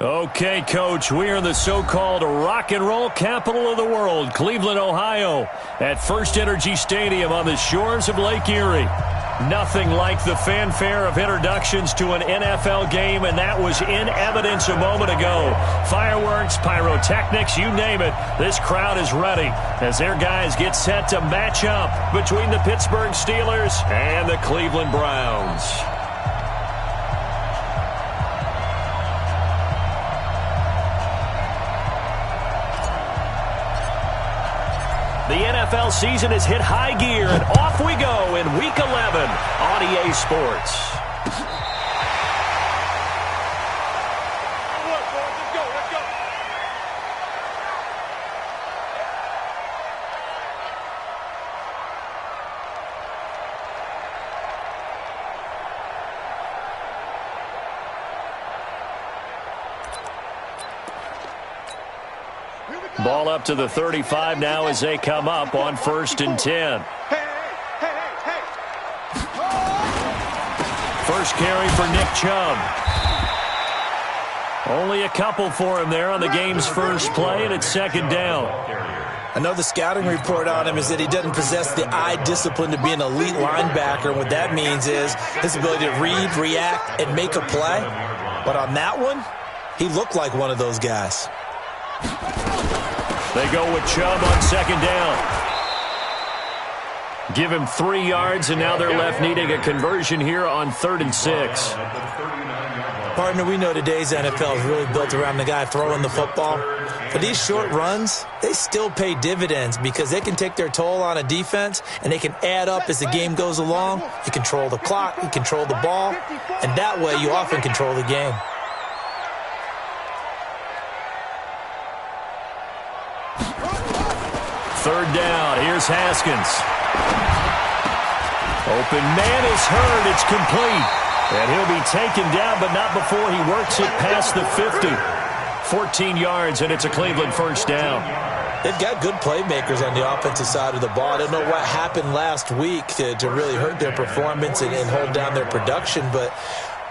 Okay, Coach, we are in the so-called rock and roll capital of the world, Cleveland, Ohio, at First Energy Stadium on the shores of Lake Erie. Nothing like the fanfare of introductions to an NFL game, and that was in evidence a moment ago. Fireworks, pyrotechnics, you name it, this crowd is ready as their guys get set to match up between the Pittsburgh Steelers and the Cleveland Browns. The NFL season has hit high gear, and off we go in Week 11 on EA Sports. Ball up to the 35 now as they come up on 1st and 10. First carry for Nick Chubb. Only a couple for him there on the game's first play, and it's 2nd down. I know the scouting report on him is that he doesn't possess the eye discipline to be an elite linebacker. And what that means is his ability to read, react, and make a play. But on that one, he looked like one of those guys. They go with Chubb on 2nd down. Give him 3 yards, and now they're left needing a conversion here on 3rd and 6. Partner, we know today's NFL is really built around the guy throwing the football. But these short runs, they still pay dividends because they can take their toll on a defense, and they can add up as the game goes along. You control the clock, you control the ball, and that way you often control the game. Third down. Here's Haskins. Open man is hurt. It's complete. And he'll be taken down, but not before he works it past the 50. 14 yards, and it's a Cleveland first down. They've got good playmakers on the offensive side of the ball. I don't know what happened last week to really hurt their performance and hold down their production, but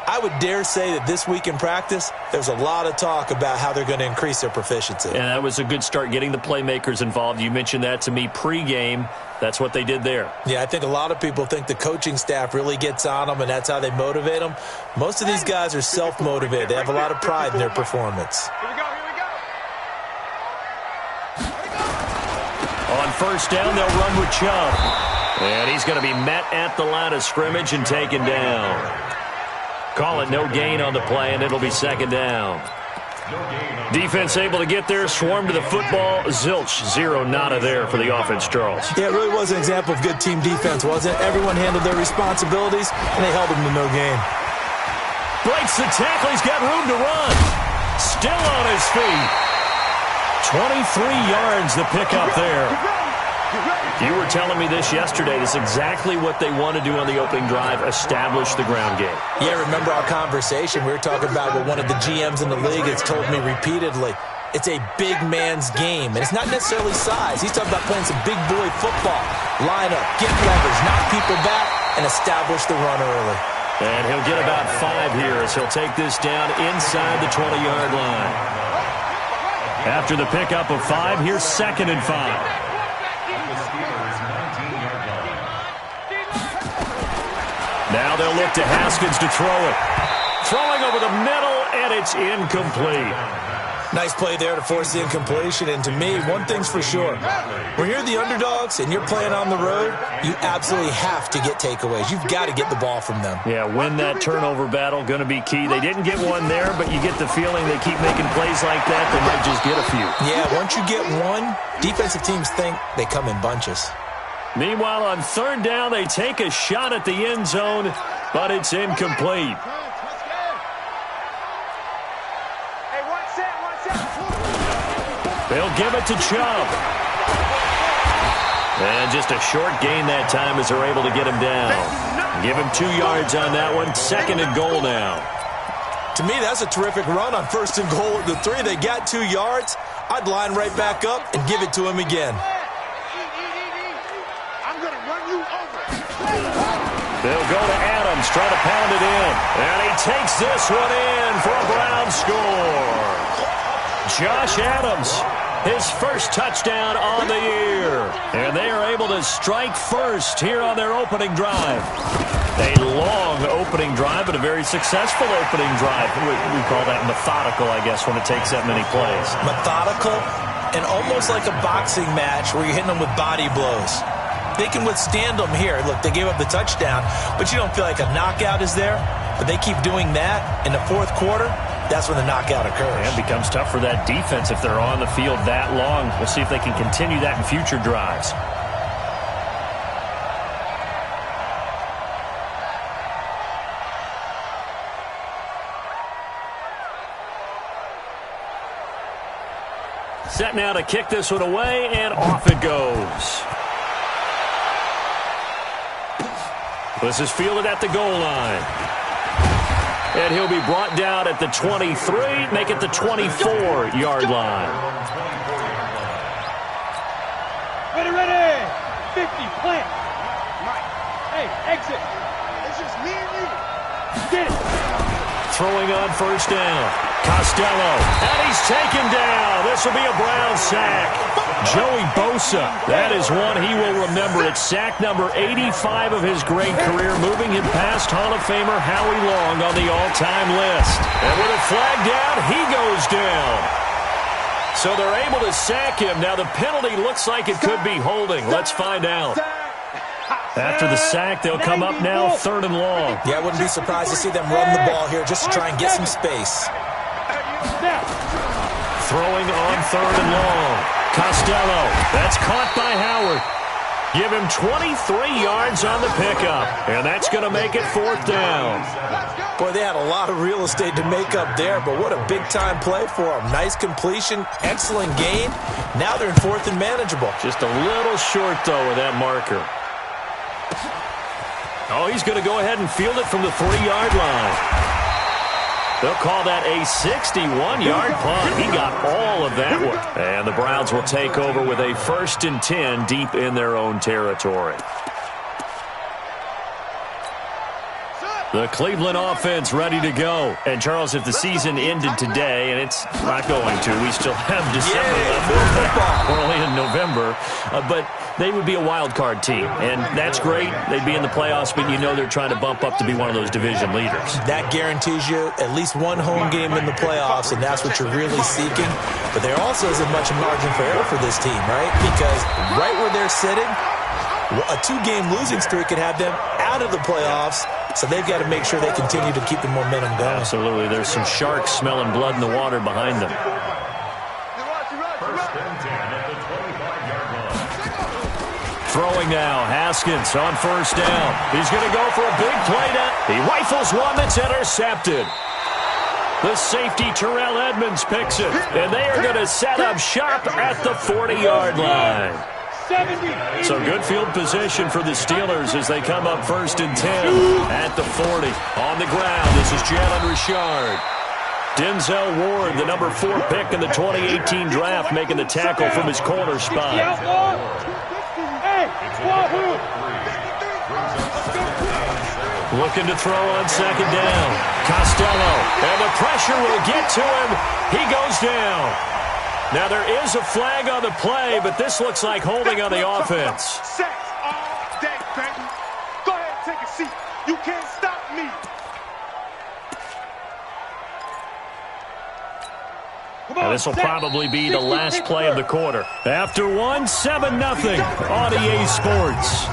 I would dare say that this week in practice, there's a lot of talk about how they're going to increase their proficiency. And that was a good start, getting the playmakers involved. You mentioned that to me pregame. That's what they did there. Yeah, I think a lot of people think the coaching staff really gets on them, and that's how they motivate them. Most of these guys are self-motivated. They have a lot of pride in their performance. On 1st down, they'll run with Chubb. And he's going to be met at the line of scrimmage and taken down. Call it no gain on the play, and it'll be 2nd down. Defense able to get there, swarm to the football. Zilch, 0 nada there for the offense, Charles. Yeah, it really was an example of good team defense, wasn't it? Everyone handled their responsibilities, and they held them to no gain. Breaks the tackle. He's got room to run. Still on his feet. 23 yards the pickup there. You were telling me this yesterday. This is exactly what they want to do on the opening drive, establish the ground game. Yeah, remember our conversation? We were talking about what one of the GMs in the league has told me repeatedly. It's a big man's game, and it's not necessarily size. He's talking about playing some big boy football. Line up, get leverage, knock people back, and establish the run early. And he'll get about 5 here as he'll take this down inside the 20-yard line. After the pickup of 5, here's 2nd and 5. Now they'll look to Haskins to throw it. Throwing over the middle, and it's incomplete. Nice play there to force the incompletion. And to me, one thing's for sure. When you're the underdogs and you're playing on the road, you absolutely have to get takeaways. You've got to get the ball from them. Yeah, win that turnover battle, going to be key. They didn't get one there, but you get the feeling they keep making plays like that, they might just get a few. Yeah, once you get one, defensive teams think they come in bunches. Meanwhile, on 3rd down, they take a shot at the end zone, but it's incomplete. They'll give it to Chubb. And just a short gain that time as they're able to get him down. Give him 2 yards on that one. 2nd and goal now. To me, that's a terrific run on 1st and goal at the 3. They got 2 yards. I'd line right back up and give it to him again. They'll go to Adams, try to pound it in. And he takes this one in for a Brown score. Josh Adams, his first touchdown on the year. And they are able to strike first here on their opening drive. A long opening drive, but a very successful opening drive. We call that methodical, I guess, when it takes that many plays. Methodical and almost like a boxing match where you're hitting them with body blows. They can withstand them here. Look, they gave up the touchdown, but you don't feel like a knockout is there. But they keep doing that in the fourth quarter. That's when the knockout occurs. And it becomes tough for that defense if they're on the field that long. We'll see if they can continue that in future drives. Set now to kick this one away, and off it goes. This is fielded at the goal line. And he'll be brought down at the 23, make it the 24-yard line. Ready. 50, plant. Hey, exit. It's just me and you. Get it. Throwing on first down. Costello, and he's taken down. This will be a Brown sack. Joey Bosa, that is one he will remember. It's sack number 85 of his great career, moving him past Hall of Famer Howie Long on the all-time list. And with a flag down, he goes down. So they're able to sack him. Now the penalty looks like it could be holding. Let's find out. After the sack, they'll come up now, 3rd and long. Yeah, I wouldn't be surprised to see them run the ball here just to try and get some space. Throwing on 3rd and long. Costello, that's caught by Howard. Give him 23 yards on the pickup, and that's going to make it 4th down. Boy, they had a lot of real estate to make up there, but what a big-time play for them. Nice completion, excellent gain. Now they're in 4th and manageable. Just a little short, though, with that marker. Oh, he's going to go ahead and field it from the 3-yard line. They'll call that a 61-yard punt. He got all of that one. And the Browns will take over with a 1st and 10 deep in their own territory. The Cleveland offense ready to go. And, Charles, if the season ended today, and it's not going to, we still have December left. We're only in November. But they would be a wild card team. And that's great. They'd be in the playoffs, but you know they're trying to bump up to be one of those division leaders. That guarantees you at least one home game in the playoffs, and that's what you're really seeking. But there also isn't much margin for error for this team, right? Because right where they're sitting, a 2-game losing streak could have them out of the playoffs. So they've got to make sure they continue to keep the momentum going. Absolutely. There's some sharks smelling blood in the water behind them. Throwing now. Haskins on first down. He's going to go for a big play now. He rifles one that's intercepted. The safety, Terrell Edmonds, picks it. And they are going to set up shop at the 40-yard line. So good field position for the Steelers as they come up 1st and 10 at the 40. On the ground, this is Jalen Richard. Denzel Ward, the number 4 pick in the 2018 draft, making the tackle from his corner spot. Looking to throw on 2nd down. Costello, and the pressure will get to him. He goes down. Now, there is a flag on the play, but this looks like holding on the offense. Sacks all day, baby. Go ahead and take a seat. You can't stop me. Now, this will probably be the last play of the quarter. After one, 7-0 on EA Sports.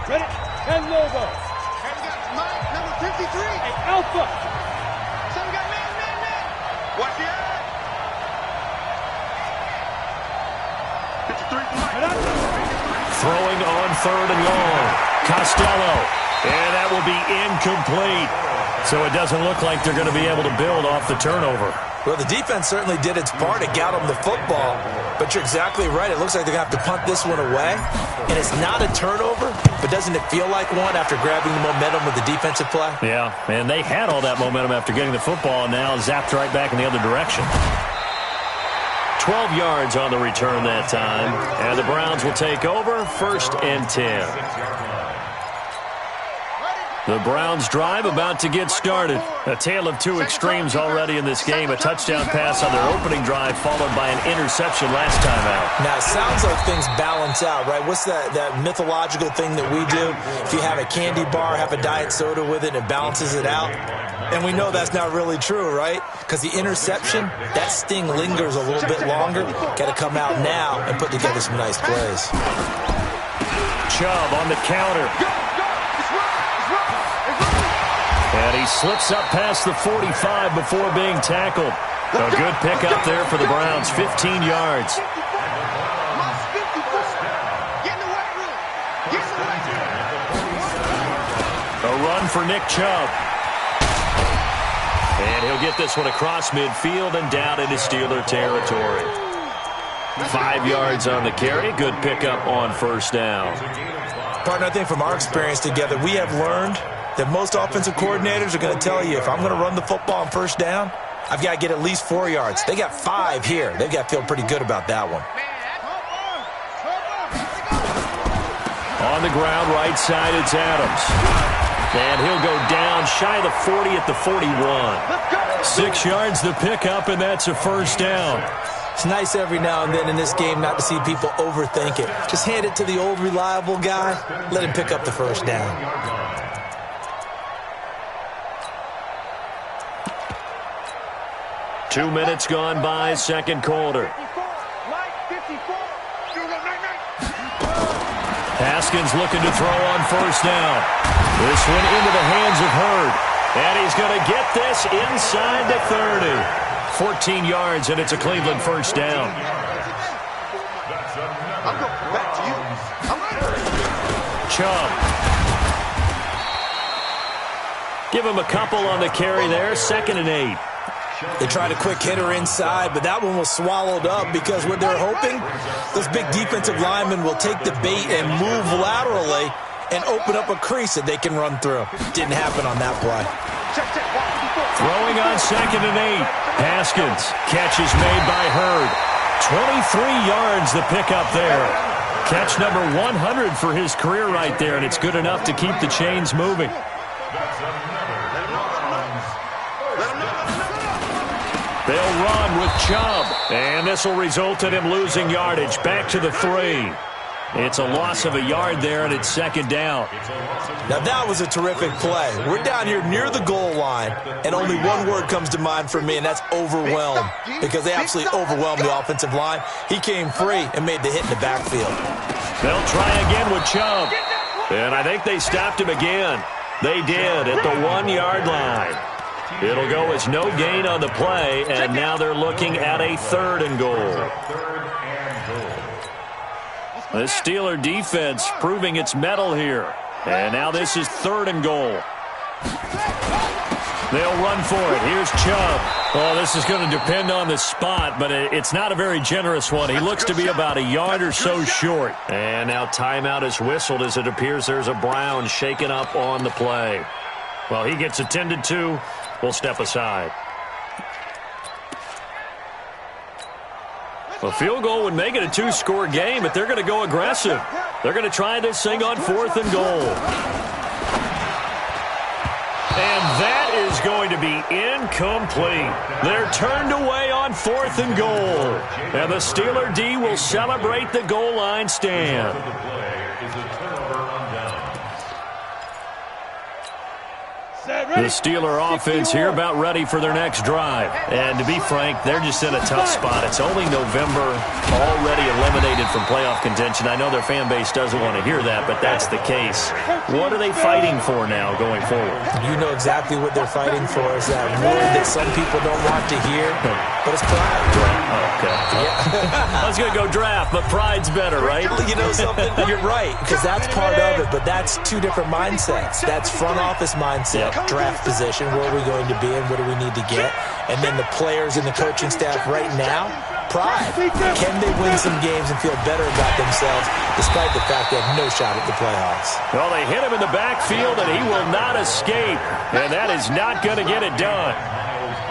Ready? And logo. And we got Mike, number 53. Hey, Alpha. Watch the eye. Throwing on 3rd and long. Costello. And that will be incomplete. So it doesn't look like they're going to be able to build off the turnover. Well, the defense certainly did its part to get them the football. But you're exactly right. It looks like they're going to have to punt this one away. And it's not a turnover, but doesn't it feel like one after grabbing the momentum with the defensive play? Yeah, and they had all that momentum after getting the football, and now zapped right back in the other direction. 12 yards on the return that time. And the Browns will take over 1st and 10. The Browns drive about to get started. A tale of two extremes already in this game. A touchdown pass on their opening drive followed by an interception last time out. Now, it sounds like things balance out, right? What's that mythological thing that we do? If you have a candy bar, have a diet soda with it, and it balances it out. And we know that's not really true, right? Because the interception, that sting lingers a little bit longer. Got to come out now and put together some nice plays. Chubb on the counter. And he slips up past the 45 before being tackled. A good pickup there for the Browns, 15 yards. A run for Nick Chubb. And he'll get this one across midfield and down into Steeler territory. 5 yards on the carry. Good pickup on first down. Partner, I think from our experience together, we have learned that most offensive coordinators are going to tell you, if I'm going to run the football on first down, I've got to get at least 4 yards. They got 5 here. They've got to feel pretty good about that one. On the ground, right side, it's Adams. And he'll go down shy of the 40 at the 41. 6 yards the pickup, and that's a first down. It's nice every now and then in this game not to see people overthink it. Just hand it to the old reliable guy. Let him pick up the first down. Two minutes gone by, second quarter. Haskins looking to throw on first down. This one into the hands of Hurd. And he's going to get this inside the 30. 14 yards, and it's a Cleveland first down. Chubb. Give him a couple on the carry there, 2nd and 8. They tried a quick hitter inside, but that one was swallowed up because what they're hoping, those big defensive linemen will take the bait and move laterally and open up a crease that they can run through. Didn't happen on that play. Throwing on 2nd and 8. Haskins. Catch is made by Hurd. 23 yards the pickup there. Catch number 100 for his career right there, and it's good enough to keep the chains moving. They'll run with Chubb, and this will result in him losing yardage. Back to the 3. It's a loss of a yard there, and it's 2nd down. Now, that was a terrific play. We're down here near the goal line, and only one word comes to mind for me, and that's overwhelmed, because they absolutely overwhelmed the offensive line. He came free and made the hit in the backfield. They'll try again with Chubb, and I think they stopped him again. They did at the 1-yard line. It'll go as no gain on the play, and now they're looking at a 3rd and goal. The Steeler defense proving its mettle here. And now this is 3rd and goal. They'll run for it. Here's Chubb. Oh, this is going to depend on the spot, but it's not a very generous one. He looks to be about a yard or so short. And now timeout is whistled as it appears there's a Brown shaken up on the play. Well, he gets attended to. We'll step aside. A field goal would make it a 2-score game, but they're going to go aggressive. They're going to try this thing on 4th and goal. And that is going to be incomplete. They're turned away on 4th and goal. And the Steeler D will celebrate the goal line stand. The Steeler offense here about ready for their next drive. And to be frank, they're just in a tough spot. It's only November, already eliminated from playoff contention. I know their fan base doesn't want to hear that, but that's the case. What are they fighting for now going forward? You know exactly what they're fighting for. Is that word that some people don't want to hear, but it's pride. Okay. Yeah. I was going to go draft, but pride's better, right? You know something? You're right, because that's part of it, but that's two different mindsets. That's front office mindset. Yep. Draft position, where are we going to be and what do we need to get? And then the players and the coaching staff right now, pride. Can they win some games and feel better about themselves despite the fact they have no shot at the playoffs? Well, they hit him in the backfield and he will not escape, and that is not going to get it done.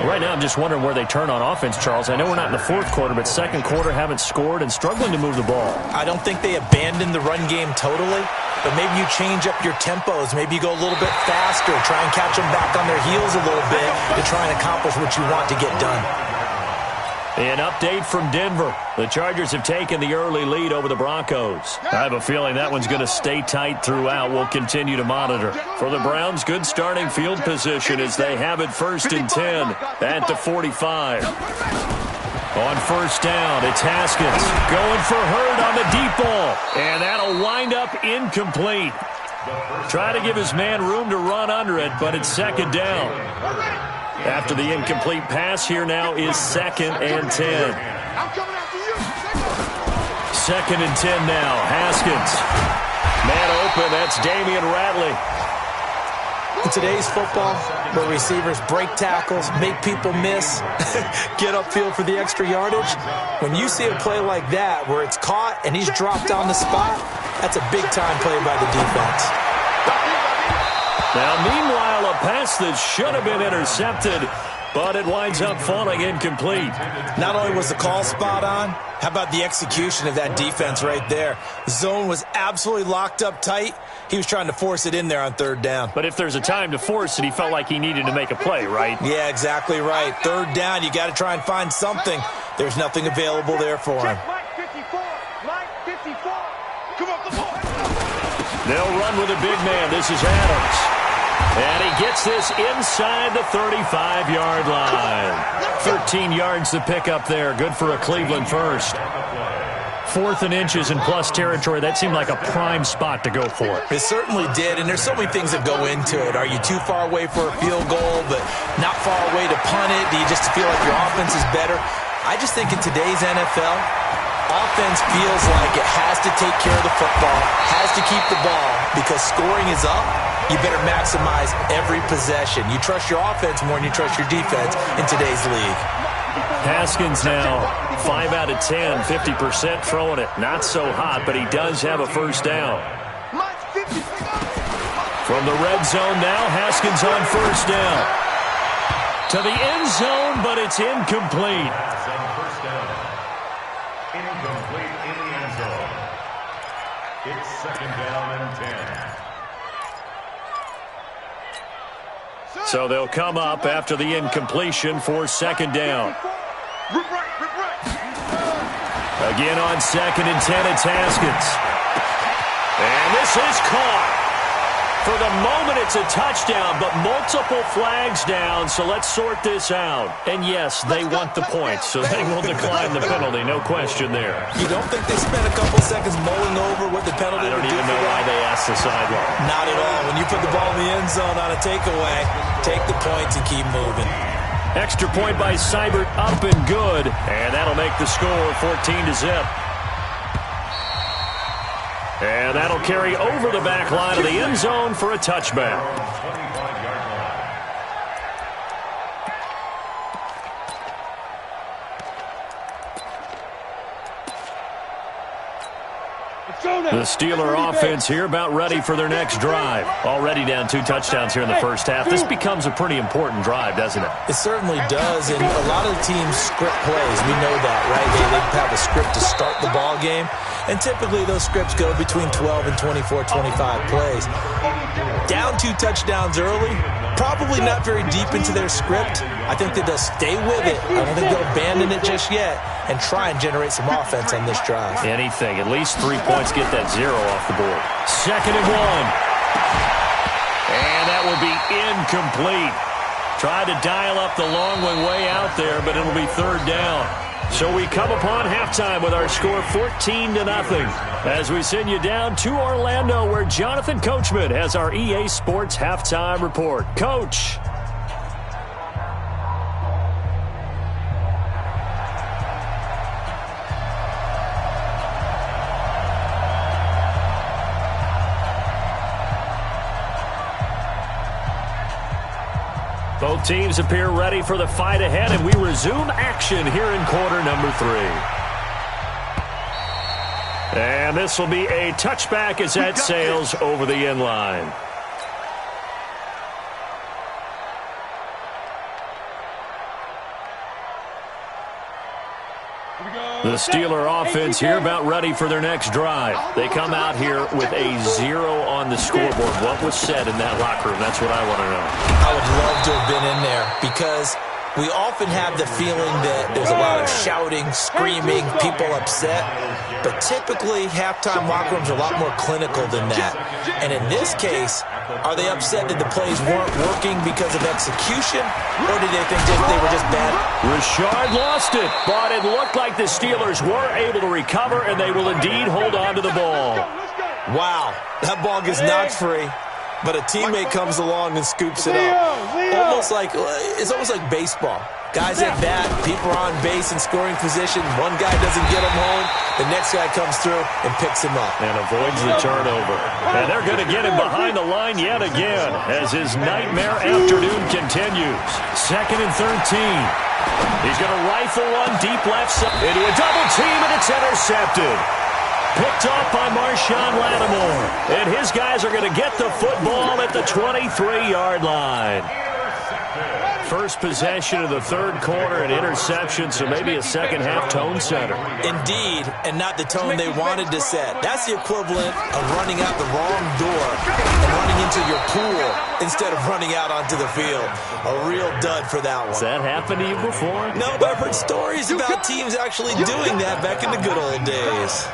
Right now, I'm just wondering where they turn on offense, Charles. I know we're not in the 4th quarter, but 2nd quarter haven't scored and struggling to move the ball. I don't think they abandoned the run game totally, but maybe you change up your tempos. Maybe you go a little bit faster, try and catch them back on their heels a little bit to try and accomplish what you want to get done. An update from Denver. The Chargers have taken the early lead over the Broncos. I have a feeling that one's going to stay tight throughout. We'll continue to monitor. For the Browns, good starting field position as they have it 1st and 10 at the 45. On 1st down, it's Haskins going for Hurd on the deep ball, and that'll wind up incomplete. Try to give his man room to run under it, but it's 2nd down. After the incomplete pass, here now is 2nd and 10. 2nd and 10 now. Haskins. Man open, that's Damian Ratley. In today's football, where receivers break tackles, make people miss, get upfield for the extra yardage, when you see a play like that where it's caught and he's dropped on the spot, that's a big-time play by the defense. Now, meanwhile, a pass that should have been intercepted, but it winds up falling incomplete. Not only was the call spot on, how about the execution of that defense right there? The zone was absolutely locked up tight. He was trying to force it in there on 3rd down. But if there's a time to force it, he felt like he needed to make a play, right? Yeah, exactly right. 3rd down, you got to try and find something. There's nothing available there for him. They'll run with a big man. This is Adams. And he gets this inside the 35-yard line. 13 yards to pick up there. Good for a Cleveland first. 4th and inches in plus territory. That seemed like a prime spot to go for. It certainly did, and there's so many things that go into it. Are you too far away for a field goal, but not far away to punt it? Do you just feel like your offense is better? I just think in today's NFL, offense feels like it has to take care of the football, has to keep the ball, because scoring is up. You better maximize every possession. You trust your offense more than you trust your defense in today's league. Haskins now 5 out of 10, 50% throwing it. Not so hot, but he does have a 1st down. From the red zone now, Haskins on 1st down. To the end zone, but it's incomplete. Incomplete in the end zone. It's 2nd down and 10. So they'll come up after the incompletion for 2nd down. Again on 2nd and 10, it's Haskins. And this is caught. For the moment, it's a touchdown, but multiple flags down, so let's sort this out. And yes, they want the points, so they will decline the penalty, no question there. You don't think they spent a couple seconds mulling over what the penalty I don't would do even know why they asked the sideline. Not at all. When you put the ball in the end zone on a takeaway, take the points and keep moving. Extra point by Seibert, up and good, and that'll make the score 14-0. And that'll carry over the back line of the end zone for a touchback. The Steeler offense here about ready for their next drive. Already down 2 touchdowns here in the 1st half. This becomes a pretty important drive, doesn't it? It certainly does, and a lot of the teams script plays. We know that, right? They have a script to start the ball game, and typically those scripts go between 12 and 24, 25 plays. Down 2 touchdowns early, probably not very deep into their script. I think that they'll stay with it. I don't think they'll abandon it just yet and try and generate some offense on this drive. Anything. At least 3 points, get that 0 off the board. 2nd and 1. And that will be incomplete. Tried to dial up the long one way out there, but it'll be 3rd down. So we come upon halftime with our score 14-0 as we send you down to Orlando, where Jonathan Coachman has our EA Sports halftime report. Coach. Both teams appear ready for the fight ahead, and we resume action here in quarter number 3. And this will be a touchback as that sails over the end line. The Steeler offense here about ready for their next drive. They come out here with a 0 on the scoreboard. What was said in that locker room? That's what I want to know. I would love to have been in there because we often have the feeling that there's a lot of shouting, screaming, people upset. But typically, halftime locker rooms are a lot more clinical than that. And in this case, are they upset that the plays weren't working because of execution? Or did they think they were just bad? Richard lost it, but it looked like the Steelers were able to recover, and they will indeed hold on to the ball. Wow, that ball gets knocked free, but a teammate comes along and scoops it up. It's almost like baseball. Guys at bat, people are on base in scoring position. One guy doesn't get him home. The next guy comes through and picks him up. And avoids the turnover. And they're going to get him behind the line yet again as his nightmare afternoon continues. 2nd and 13. He's going to rifle one deep left side into a double team, and it's intercepted. Picked off by Marshawn Lattimore. And his guys are going to get the football at the 23-yard line. First possession of the third quarter, an interception, so maybe a second-half tone setter. Indeed, and not the tone they wanted to set. That's the equivalent of running out the wrong door and running into your pool instead of running out onto the field. A real dud for that one. Has that happened to you before? No, but I've heard stories about teams actually doing that back in the good old days.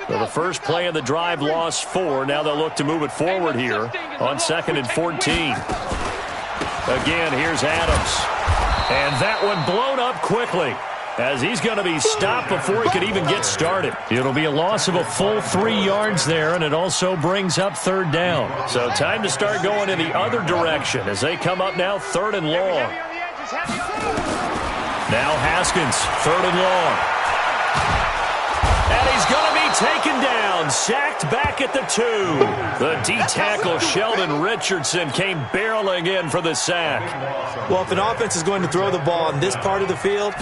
So the first play of the drive lost 4. Now they'll look to move it forward here on 2nd and 14. Again, here's Adams. And that one blown up quickly as he's going to be stopped before he could even get started. It'll be a loss of a full 3 yards there, and it also brings up 3rd down. So time to start going in the other direction as they come up now 3rd and long. Now Haskins, 3rd and long. And he's going to be taken down, sacked back at the 2. The D-tackle Sheldon Richardson came barreling in for the sack. Well, if an offense is going to throw the ball on this part of the field,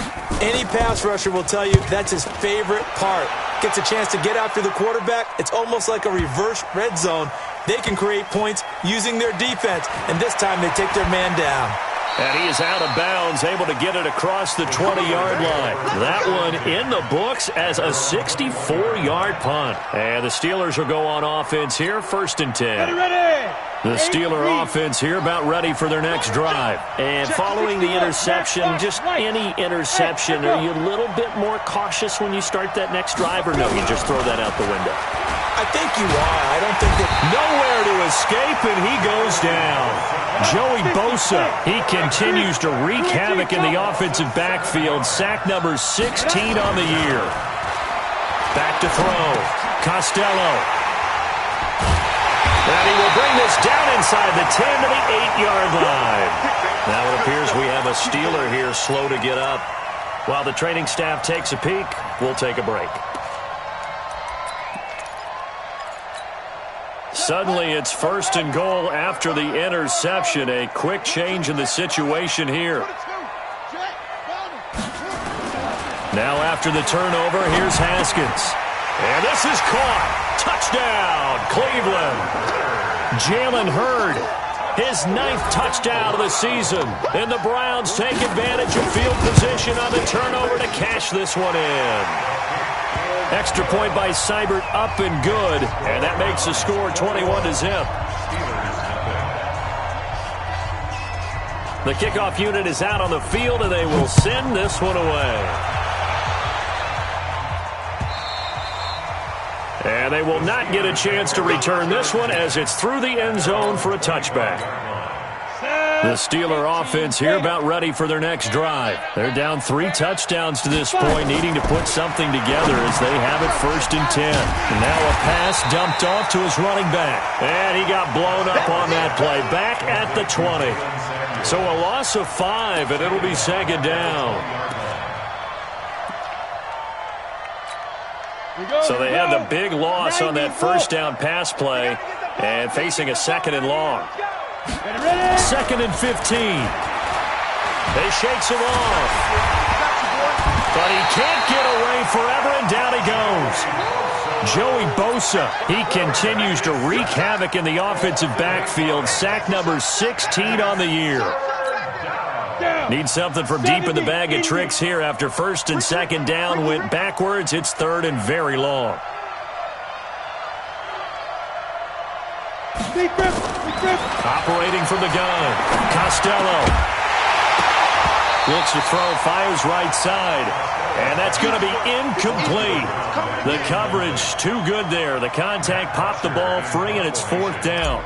any pass rusher will tell you that's his favorite part. Gets a chance to get after the quarterback. It's almost like a reverse red zone. They can create points using their defense, and this time they take their man down. And he is out of bounds, able to get it across the 20-yard line. That one in the books as a 64-yard punt. And the Steelers will go on offense here, 1st and 10. The Steeler offense here about ready for their next drive. And following the interception, just any interception, are you a little bit more cautious when you start that next drive, or no, you just throw that out the window? I think you are. I don't think that... Nowhere to escape, and he goes down. Joey Bosa, he continues to wreak havoc in the offensive backfield. Sack number 16 on the year. Back to throw. Costello. And he will bring this down inside the 10 to the 8-yard line. Now it appears we have a Steeler here slow to get up. While the training staff takes a peek, we'll take a break. Suddenly, it's 1st and goal after the interception. A quick change in the situation here. Now after the turnover, here's Haskins. And this is caught. Touchdown, Cleveland. Jalen Hurd, his 9th touchdown of the season. And the Browns take advantage of field position on the turnover to cash this one in. Extra point by Seibert, up and good, and that makes the score 21-0. The kickoff unit is out on the field, and they will send this one away. And they will not get a chance to return this one as it's through the end zone for a touchback. The Steeler offense here about ready for their next drive. They're down 3 touchdowns to this point, needing to put something together as they have it 1st and 10. And now a pass dumped off to his running back. And he got blown up on that play. Back at the 20. So a loss of 5, and it'll be 2nd down. So they had the big loss on that 1st down pass play and facing a 2nd and long. 2nd and 15. They shakes him off. But he can't get away forever, and down he goes. Joey Bosa, he continues to wreak havoc in the offensive backfield. Sack number 16 on the year. Need something from deep in the bag of tricks here after first and second down went backwards. It's third and very long. Operating from the gun, Costello. Looks to throw, fires right side. And that's going to be incomplete. The coverage too good there. The contact popped the ball free, and it's fourth down.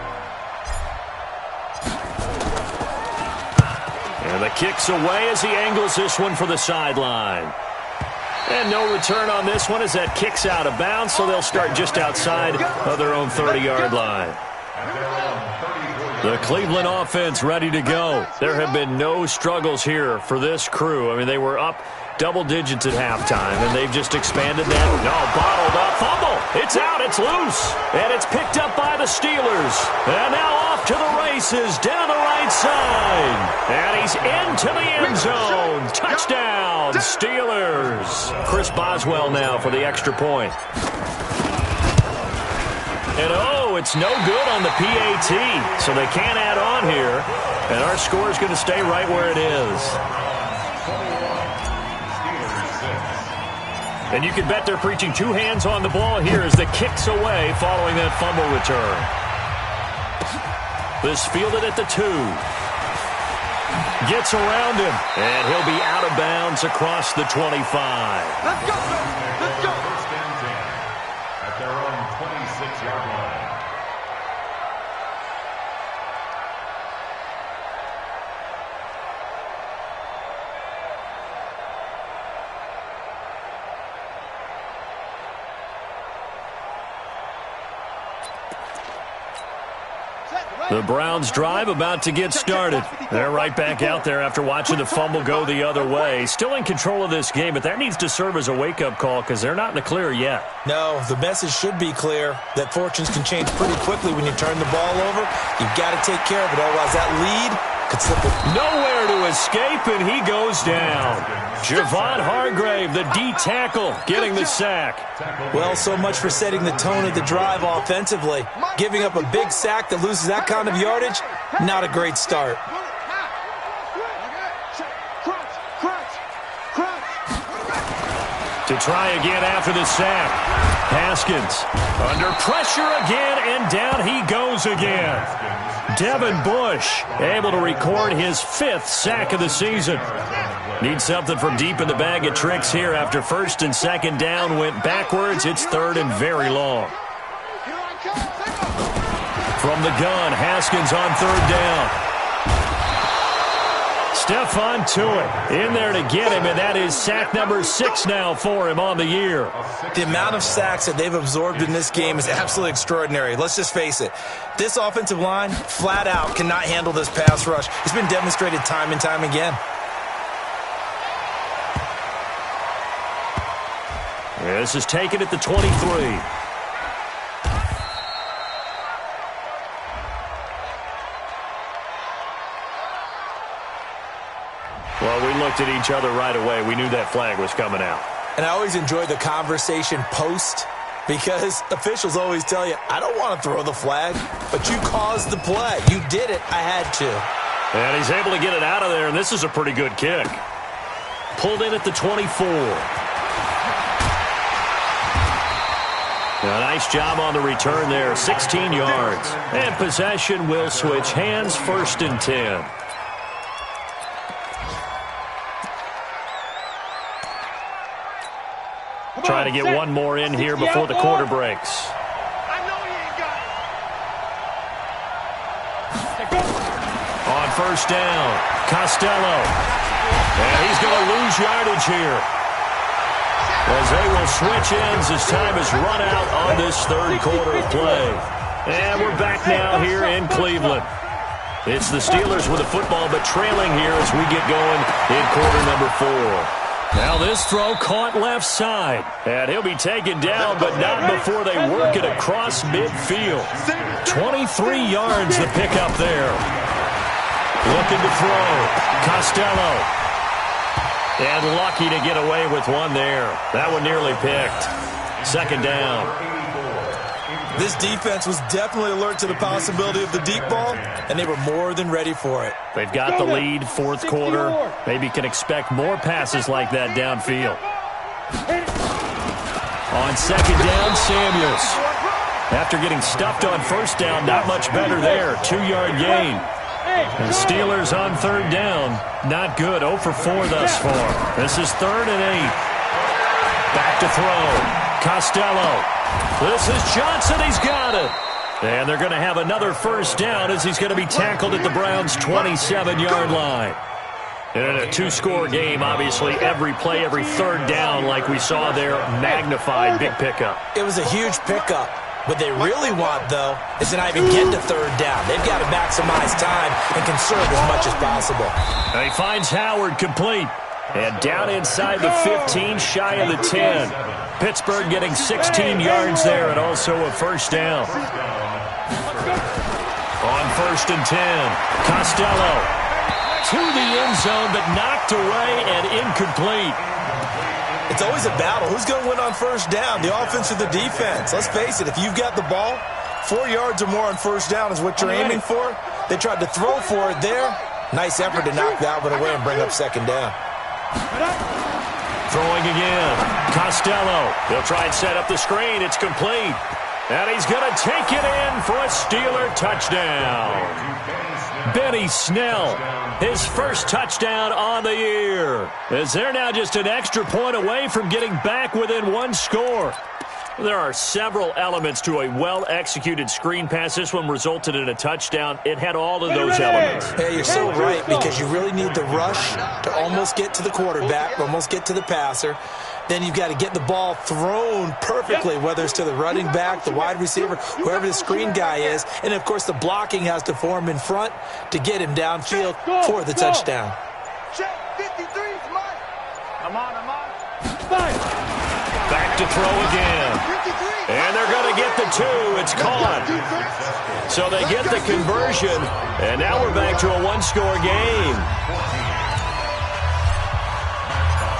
And the kick's away as he angles this one for the sideline. And no return on this one as that kick's out of bounds, so they'll start just outside of their own 30-yard line. The Cleveland offense ready to go. There have been no struggles here for this crew. I mean, they were up double digits at halftime, and they've just expanded that. No, bottled up. Fumble. It's out. It's loose. And it's picked up by the Steelers. And now off to the races down the right side. And he's into the end zone. Touchdown, Steelers. Chris Boswell now for the extra point. And it's no good on the PAT, so they can't add on here. And our score is going to stay right where it is. And you can bet they're preaching two hands on the ball here as the kick's away following that fumble return. This fielded at the 2. Gets around him, and he'll be out of bounds across the 25. Let's go! Let's go! First and 10 at their own 26-yard line. The Browns drive about to get started. They're right back out there after watching the fumble go the other way. Still in control of this game, but that needs to serve as a wake-up call because they're not in the clear yet. No, the message should be clear that fortunes can change pretty quickly when you turn the ball over. You've got to take care of it, otherwise that lead could slip it. Nowhere to escape, and he goes down. Javon Hargrave, the D tackle, getting the sack. Well, so much for setting the tone of the drive offensively. Giving up a big sack that loses that kind of yardage, not a great start. To try again after the sack. Haskins under pressure again, and down he goes again. Devin Bush able to record his 5th sack of the season. Needs something from deep in the bag of tricks here after first and second down went backwards. It's third and very long. From the gun, Haskins on third down. Stephon Tuitt in there to get him, and that is sack number 6 now for him on the year. The amount of sacks that they've absorbed in this game is absolutely extraordinary. Let's just face it. This offensive line, flat out, cannot handle this pass rush. It's been demonstrated time and time again. This is taken at the 23. Well, we looked at each other right away. We knew that flag was coming out. And I always enjoy the conversation post because officials always tell you, I don't want to throw the flag, but you caused the play. You did it. I had to. And he's able to get it out of there, and this is a pretty good kick. Pulled in at the 24. A nice job on the return there, 16 yards. And possession will switch hands, first and 10. Trying to get one more in here before the quarter breaks. On first down, Costello. And he's going to lose yardage here, as they will switch ends as time is run out on this third quarter of play. And we're back now here in Cleveland. It's the Steelers with the football, but trailing here as we get going in quarter number 4. Now this throw caught left side. And he'll be taken down, but not before they work it across midfield. 23 yards the pickup there. Looking to throw. Costello. And lucky to get away with one there. That one nearly picked. Second down. This defense was definitely alert to the possibility of the deep ball, and they were more than ready for it. They've got the lead, fourth quarter. Maybe can expect more passes like that downfield. On second down, Samuels. After getting stuffed on first down, not much better there. 2-yard gain. And Steelers on third down. Not good. 0 for 4 thus far. This is 3rd and 8. Back to throw. Costello. This is Johnson. He's got it. And they're going to have another first down as he's going to be tackled at the Browns' 27-yard line. And in a two-score game, obviously, every play, every third down, like we saw there, magnified, big pickup. It was a huge pickup. What they really want, though, is to not even get to third down. They've got to maximize time and conserve as much as possible. And he finds Howard complete. And down inside the 15, shy of the 10. Pittsburgh getting 16 yards there and also a first down. On 1st and 10, Costello to the end zone, but knocked away and incomplete. It's always a battle. Who's going to win on first down, the offense or the defense? Let's face it, if you've got the ball, 4 yards or more on first down is what you're aiming for. They tried to throw for it there. Nice effort to knock that one away and bring up second down. Throwing again. Costello. He'll try and set up the screen. It's complete. And he's going to take it in for a Steeler touchdown. Benny Snell, his first touchdown on the year. As they're now just an extra point away from getting back within one score. There are several elements to a well-executed screen pass. This one resulted in a touchdown. It had all of those elements. Yeah, you're so right, because you really need the rush to almost get to the quarterback, almost get to the passer. Then you've got to get the ball thrown perfectly, whether it's to the running back, the wide receiver, whoever the screen guy is. And, of course, the blocking has to form in front to get him downfield for the touchdown. Check 53 is mine. I'm on. Back to throw again. And they're going to get the 2. It's caught. So they get the conversion. And now we're back to a one-score game.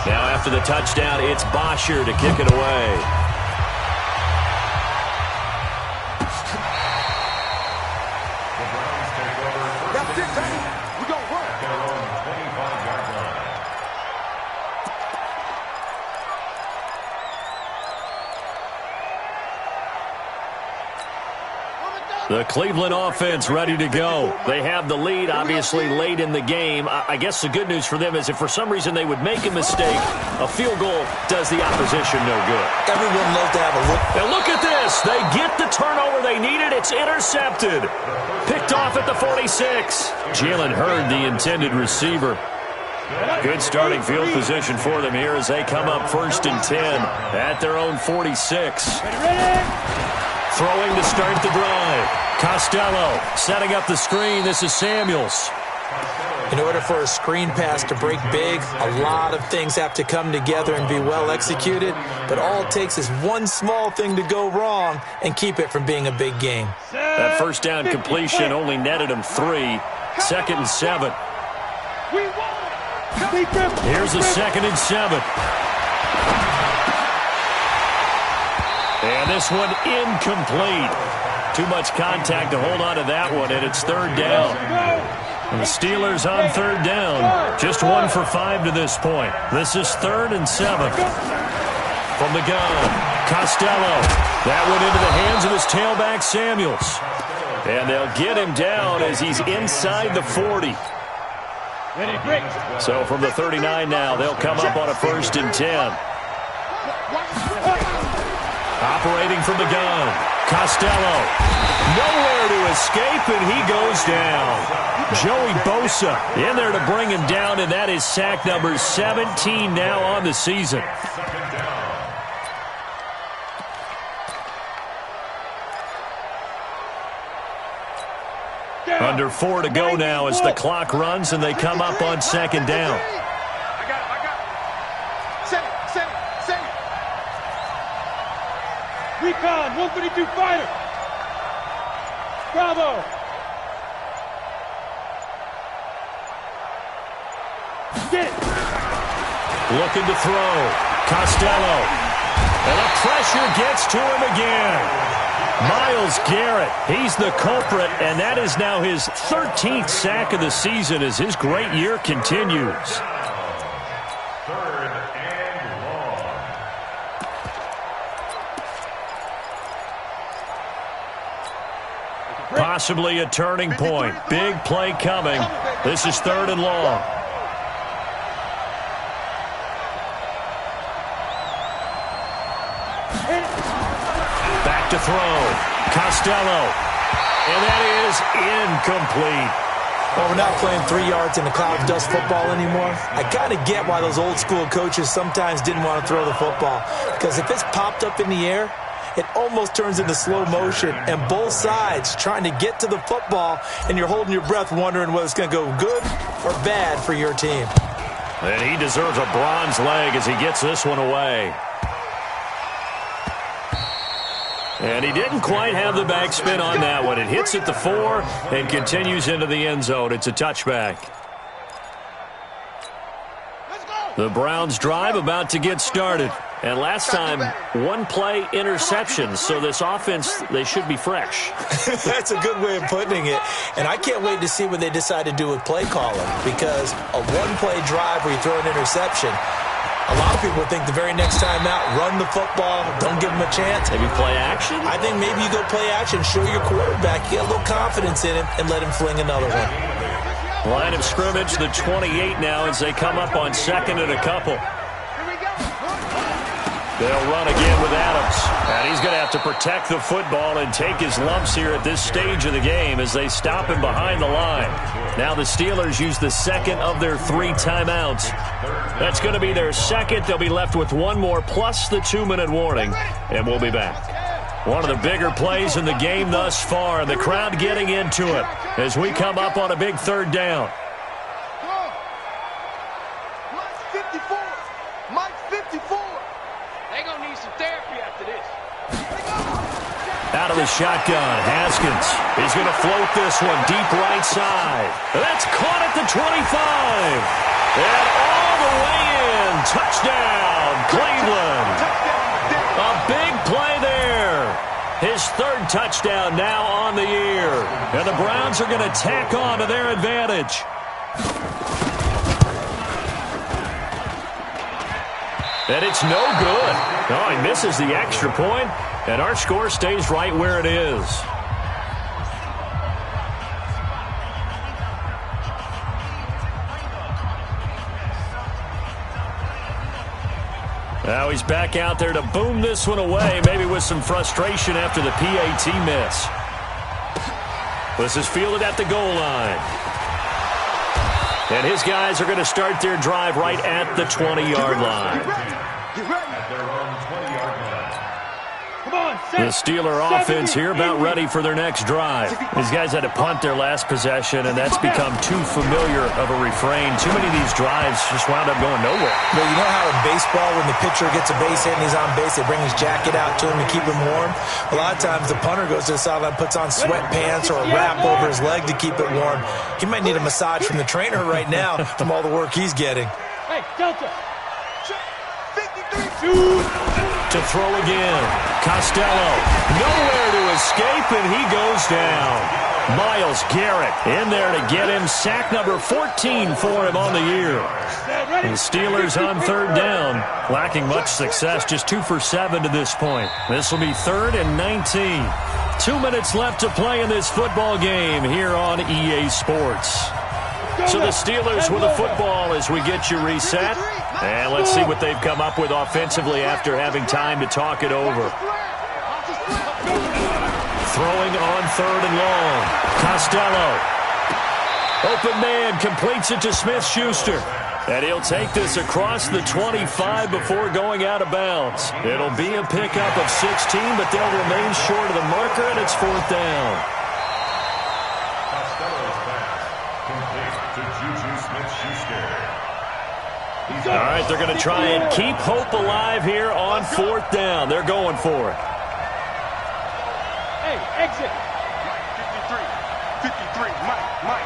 Now after the touchdown, it's Bosher to kick it away. That's it, baby. We're going to work. Their own 25-yard line. The Cleveland offense ready to go. They have the lead, obviously, late in the game. I guess the good news for them is if for some reason they would make a mistake, a field goal does the opposition no good. Everyone loves to have a look. And look at this. They get the turnover they needed. It's intercepted. Picked off at the 46. Jalen Hurd, the intended receiver. Good starting field position for them here as they come up 1st and 10 at their own 46. Throwing to start the drive. Costello setting up the screen. This is Samuels. In order for a screen pass to break big, a lot of things have to come together and be well executed. But all it takes is one small thing to go wrong and keep it from being a big game. That first down completion only netted him 3. 2nd and 7. Here's a 2nd and 7. And this one incomplete. Too much contact to hold on to that one, and it's 3rd down. And the Steelers on 3rd down. Just 1 for 5 to this point. This is 3rd and 7. From the gun, Costello. That one into the hands of his tailback, Samuels. And they'll get him down as he's inside the 40. So from the 39 now, they'll come up on a 1st and 10. Operating from the gun, Costello. Nowhere to escape, and he goes down. Joey Bosa in there to bring him down, and that is sack number 17 now on the season. Under 4 to go now as the clock runs, and they come up on 2nd down. I got it. Send it. Recon, 132 fighter. Bravo. Get it. Looking to throw. Costello. And the pressure gets to him again. Myles Garrett, he's the culprit, and that is now his 13th sack of the season as his great year continues. Third and long. Possibly a turning point. Big play coming. This is third and long. Back to throw. Costello. And that is incomplete. Well, we're not playing 3 yards in the cloud of dust football anymore. I kind of get why those old school coaches sometimes didn't want to throw the football. Because if it's popped up in the air, it almost turns into slow motion, and both sides trying to get to the football, and you're holding your breath wondering whether it's going to go good or bad for your team. And he deserves a bronze leg as he gets this one away. And he didn't quite have the backspin on that one. It hits at the 4 and continues into the end zone. It's a touchback. The Browns drive about to get started. And last time, one play interception. So this offense, they should be fresh. That's a good way of putting it. And I can't wait to see what they decide to do with play calling. Because a one-play drive where you throw an interception, a lot of people think the very next time out, run the football, don't give them a chance. Maybe play action? I think maybe you go play action, show your quarterback, get a little confidence in him, and let him fling another one. Line of scrimmage, the 28 now as they come up on second and a couple. They'll run again with Adams. And he's going to have to protect the football and take his lumps here at this stage of the game as they stop him behind the line. Now the Steelers use the second of their 3 timeouts. That's going to be their second. They'll be left with one more plus the 2-minute warning. And we'll be back. One of the bigger plays in the game thus far. The crowd getting into it as we come up on a big third down. Out of the shotgun, Haskins. He's going to float this one deep right side. That's caught at the 25. And all the way in. Touchdown, Cleveland. A big play there. His 3rd touchdown now on the year. And the Browns are going to tack on to their advantage. And it's no good. Oh, he misses the extra point. And our score stays right where it is. Now he's back out there to boom this one away, maybe with some frustration after the PAT miss. This is fielded at the goal line. And his guys are going to start their drive right at the 20-yard line. The Steeler offense here about ready for their next drive. These guys had to punt their last possession, and that's become too familiar of a refrain. Too many of these drives just wound up going nowhere. Well, you know how in baseball, when the pitcher gets a base hit and he's on base, they bring his jacket out to him to keep him warm? A lot of times the punter goes to the sideline, puts on sweatpants or a wrap over his leg to keep it warm. He might need a massage from the trainer right now from all the work he's getting. Hey, Delta. 52. To throw again. Costello. Nowhere to escape, and he goes down. Myles Garrett in there to get him. Sack number 14 for him on the year. The Steelers on third down. Lacking much success. Just 2 for 7 to this point. This will be 3rd and 19. 2 minutes left to play in this football game here on EA Sports. So the Steelers with the football as we get you reset. And let's see what they've come up with offensively after having time to talk it over. Throwing on 3rd and long. Costello. Open man completes it to Smith-Schuster. And he'll take this across the 25 before going out of bounds. It'll be a pickup of 16, but they'll remain short of the marker, and it's 4th down. All right, they're going to try and keep hope alive here on 4th down. They're going for it. Hey, exit. 53, Mike.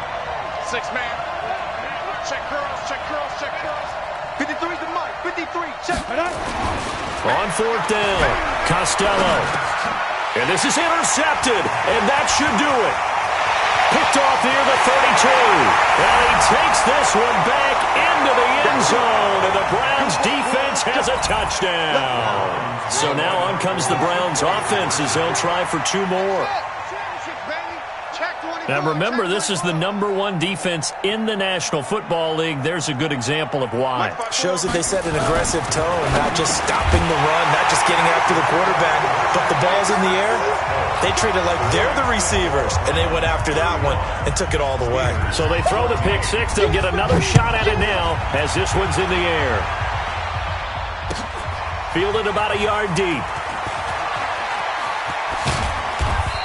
6-man. Check curls. 53's the Mike. 53, check. On 4th down, Costello. And this is intercepted, and that should do it. Picked off near the 32. And he takes this one back into the end zone, and the Browns defense has a touchdown. So now on comes the Browns offense as they'll try for 2 more. Now remember, this is the #1 defense in the National Football League. There's a good example of why. Shows that they set an aggressive tone, not just stopping the run, not just getting after the quarterback, but the ball's in the air. They treat it like they're the receivers, and they went after that one and took it all the way. So they throw the pick six. They'll get another shot at it now as this one's in the air. Fielded about a yard deep.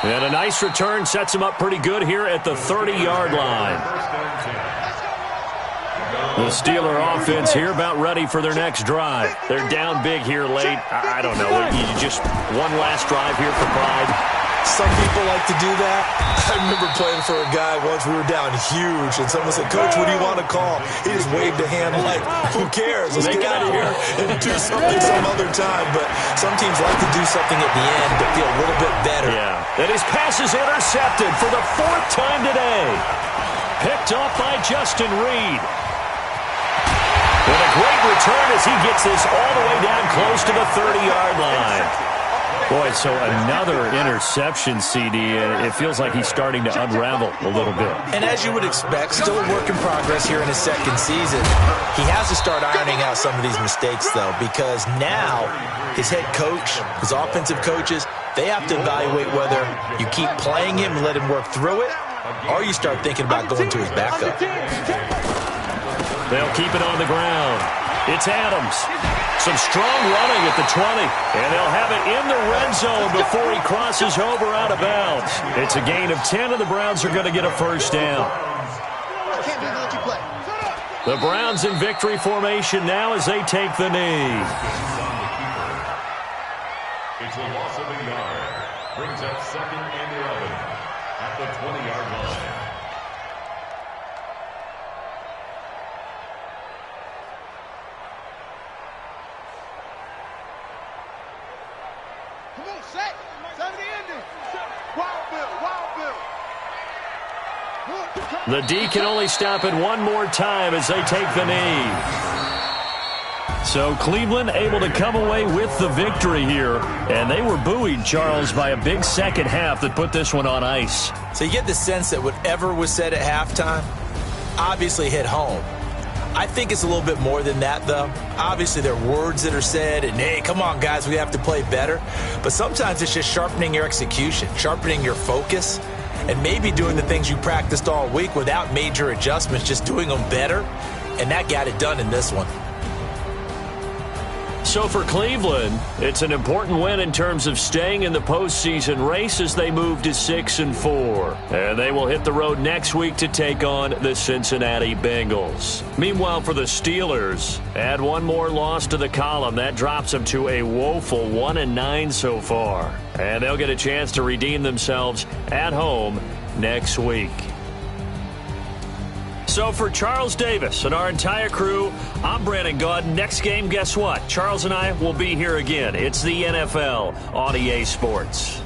And a nice return sets him up pretty good here at the 30-yard line. The Steeler offense here about ready for their next drive. They're down big here late. I don't know. You just one last drive here for pride. Some people like to do that. I remember playing for a guy once. We were down huge, and someone said, "Coach, what do you want to call?" He just waved a hand like, "Who cares? Let's get out of here and do something some other time." But some teams like to do something at the end to feel a little bit better. Yeah. And his pass is intercepted for the 4th time today. Picked off by Justin Reed. And a great return as he gets this all the way down close to the 30-yard line. Boy, so another interception, CD. It feels like he's starting to unravel a little bit. And as you would expect, still a work in progress here in his 2nd season. He has to start ironing out some of these mistakes, though, because now his head coach, his offensive coaches, they have to evaluate whether you keep playing him and let him work through it, or you start thinking about going to his backup. They'll keep it on the ground. It's Adams. Some strong running at the 20, and they'll have it in the red zone before he crosses over out of bounds. It's a gain of 10, and the Browns are going to get a first down. The Browns in victory formation now as they take the knee. It's a loss of a yard. Brings up 2nd and 11 at the 20-yard line. The D can only stop it one more time as they take the knee. So Cleveland able to come away with the victory here. And they were buoyed, Charles, by a big second half that put this one on ice. So you get the sense that whatever was said at halftime obviously hit home. I think it's a little bit more than that, though. Obviously, there are words that are said, and, hey, come on, guys, we have to play better. But sometimes it's just sharpening your execution, sharpening your focus, and maybe doing the things you practiced all week without major adjustments, just doing them better. And that got it done in this one. So for Cleveland, it's an important win in terms of staying in the postseason race as they move to 6-4. And they will hit the road next week to take on the Cincinnati Bengals. Meanwhile, for the Steelers, add one more loss to the column. That drops them to a woeful 1-9 so far. And they'll get a chance to redeem themselves at home next week. So for Charles Davis and our entire crew, I'm Brandon Gaud. Next game, guess what? Charles and I will be here again. It's the NFL on EA Sports.